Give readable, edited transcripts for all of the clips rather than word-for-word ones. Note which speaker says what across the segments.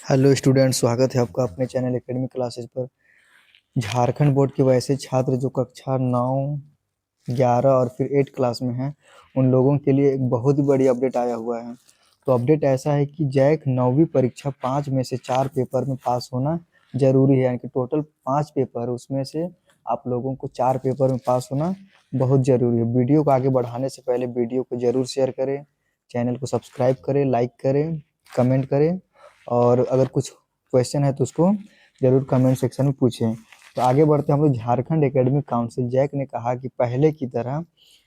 Speaker 1: Hello student, स्वागत है आपका अपने चैनल एकेडमी क्लासेस पर। झारखंड बोर्ड के वैसे छात्र जो कक्षा 9, 11 और फिर 8 क्लास में हैं, उन लोगों के लिए एक बहुत ही बड़ी अपडेट आया हुआ है। तो अपडेट ऐसा है कि जैक 9वीं परीक्षा 5 में से 4 पेपर में पास होना जरूरी है। यानी कि टोटल 5 पेपर, उसमें से आप लोगों को 4 पेपर में पास होना बहुत ज़रूरी है। वीडियो को आगे बढ़ाने से पहले वीडियो को ज़रूर शेयर करें, चैनल को सब्सक्राइब करें, लाइक करें, कमेंट करें, और अगर कुछ क्वेश्चन है तो उसको ज़रूर कमेंट सेक्शन में पूछें। तो आगे बढ़ते हैं हम लोग। झारखंड एकेडमिक काउंसिल जैक ने कहा कि पहले की तरह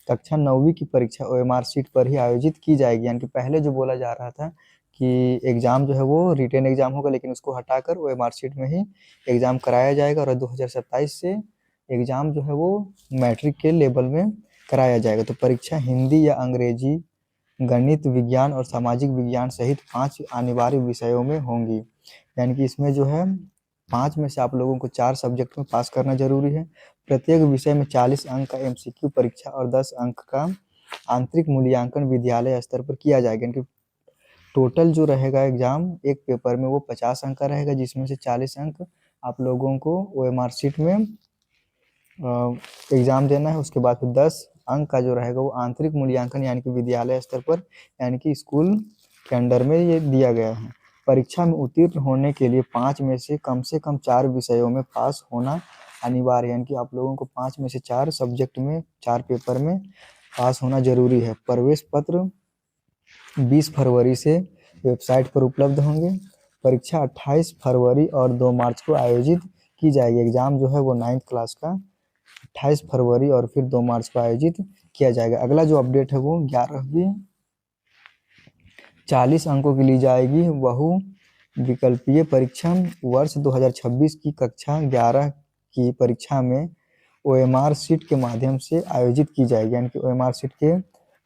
Speaker 1: कक्षा 9वीं की परीक्षा ओएमआर शीट पर ही आयोजित की जाएगी। यानी कि पहले जो बोला जा रहा था कि एग्ज़ाम जो है वो रिटन एग्ज़ाम होगा, लेकिन उसको हटाकर ओएमआर शीट में ही एग्ज़ाम कराया जाएगा और 2027 से एग्ज़ाम जो है वो मैट्रिक के लेवल में कराया जाएगा। तो परीक्षा हिंदी या अंग्रेजी, गणित, विज्ञान और सामाजिक विज्ञान सहित 5 अनिवार्य विषयों में होंगी। यानी कि इसमें जो है 5 में से आप लोगों को 4 सब्जेक्ट में पास करना जरूरी है। प्रत्येक विषय में 40 अंक का एमसीक्यू परीक्षा और 10 अंक का आंतरिक मूल्यांकन विद्यालय स्तर पर किया जाएगा। यानी कि टोटल जो रहेगा एग्जाम एक पेपर में वो 50 अंक का रहेगा, जिसमें से 40 अंक आप लोगों को ओएमआर शीट में एग्ज़ाम देना है। उसके बाद फिर 10 अंक का जो रहेगा वो आंतरिक मूल्यांकन, यानी कि विद्यालय स्तर पर, यानी कि स्कूल के अंडर में ये दिया गया है। परीक्षा में उत्तीर्ण होने के लिए 5 में से कम 4 विषयों में पास होना अनिवार्य है। यानी कि आप लोगों को 5 में से 4 सब्जेक्ट में 4 पेपर में पास होना जरूरी है। प्रवेश पत्र 20 फरवरी से वेबसाइट पर उपलब्ध होंगे। परीक्षा 28 फरवरी और 2 मार्च को आयोजित की जाएगी। एग्ज़ाम जो है वो 9th क्लास का 28 फरवरी और फिर 2 मार्च को आयोजित किया जाएगा। अगला जो अपडेट है वो 11वीं 40 अंकों की ली जाएगी बहु विकल्पीय परीक्षा वर्ष 2026 की कक्षा 11 की परीक्षा में ओएमआर शीट के माध्यम से आयोजित की जाएगी। यानी कि ओएमआर शीट के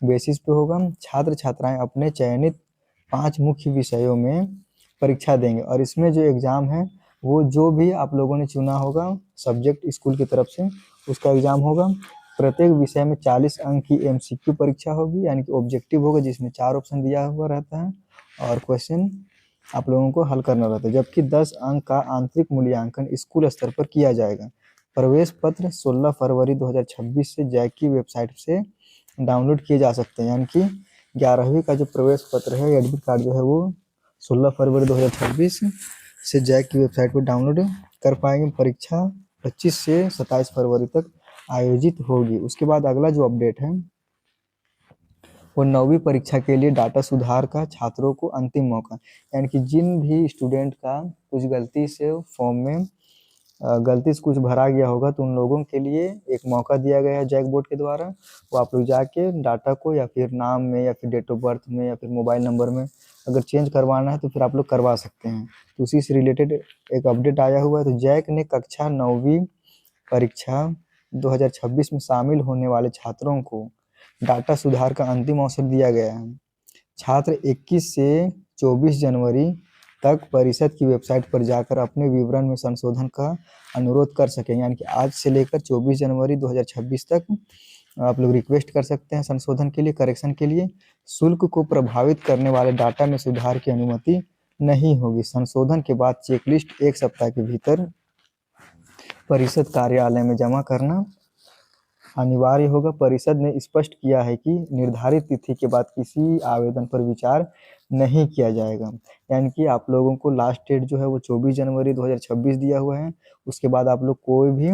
Speaker 1: बेसिस पे होगा। छात्र छात्राएं अपने चयनित 5 मुख्य विषयों में परीक्षा देंगे और इसमें जो एग्ज़ाम है वो जो भी आप लोगों ने चुना होगा सब्जेक्ट स्कूल की तरफ से, उसका एग्ज़ाम होगा। प्रत्येक विषय में 40 अंक की एमसीक्यू परीक्षा होगी, यानी कि ऑब्जेक्टिव होगा, जिसमें 4 ऑप्शन दिया हुआ रहता है और क्वेश्चन आप लोगों को हल करना रहता है। जबकि 10 अंक का आंतरिक मूल्यांकन स्कूल स्तर पर किया जाएगा। प्रवेश पत्र 16 फरवरी 2026 से जैक की वेबसाइट से डाउनलोड किए जा सकते हैं। यानी कि 11वीं का जो प्रवेश पत्र है, एडमिट कार्ड जो है वो 16 फरवरी 2026 से जैक की वेबसाइट पर डाउनलोड कर पाएंगे। परीक्षा 25 से 27 फरवरी तक आयोजित होगी। उसके बाद अगला जो अपडेट है वो 9वीं परीक्षा के लिए डाटा सुधार का छात्रों को अंतिम मौका। यानी कि जिन भी स्टूडेंट का कुछ गलती से फॉर्म में गलती से कुछ भरा गया होगा तो उन लोगों के लिए एक मौका दिया गया है जैक बोर्ड के द्वारा। वो आप लोग जाके डाटा को या फिर नाम में या फिर डेट ऑफ बर्थ में या फिर मोबाइल नंबर में अगर चेंज करवाना है तो फिर आप लोग करवा सकते हैं। तो उसी से रिलेटेड एक अपडेट आया हुआ है। तो जैक ने कक्षा 9वीं परीक्षा 2026 में शामिल होने वाले छात्रों को डाटा सुधार का अंतिम अवसर दिया गया है। छात्र 21 से 24 जनवरी तक परिषद की वेबसाइट पर जाकर अपने विवरण में संशोधन का अनुरोध कर सकेंगे। यानी कि आज से लेकर 24 जनवरी 2026 तक आप लोग रिक्वेस्ट कर सकते हैं संशोधन के लिए, करेक्शन के लिए। शुल्क को प्रभावित करने वाले डाटा में सुधार की अनुमति नहीं होगी। संशोधन के बाद चेकलिस्ट 1 सप्ताह के भीतर परिषद कार्यालय में जमा करना अनिवार्य होगा। परिषद ने स्पष्ट किया है कि निर्धारित तिथि के बाद किसी आवेदन पर विचार नहीं किया जाएगा। यानी कि आप लोगों को लास्ट डेट जो है वो 24 जनवरी 2026 दिया हुआ है। उसके बाद आप लोग कोई भी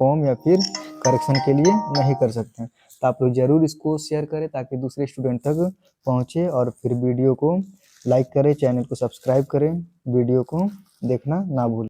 Speaker 1: फॉर्म या फिर करेक्शन के लिए नहीं कर सकते हैं। तो आप लोग ज़रूर इसको शेयर करें ताकि दूसरे स्टूडेंट तक पहुँचे, और फिर वीडियो को लाइक करें, चैनल को सब्सक्राइब करें, वीडियो को देखना ना भूलें।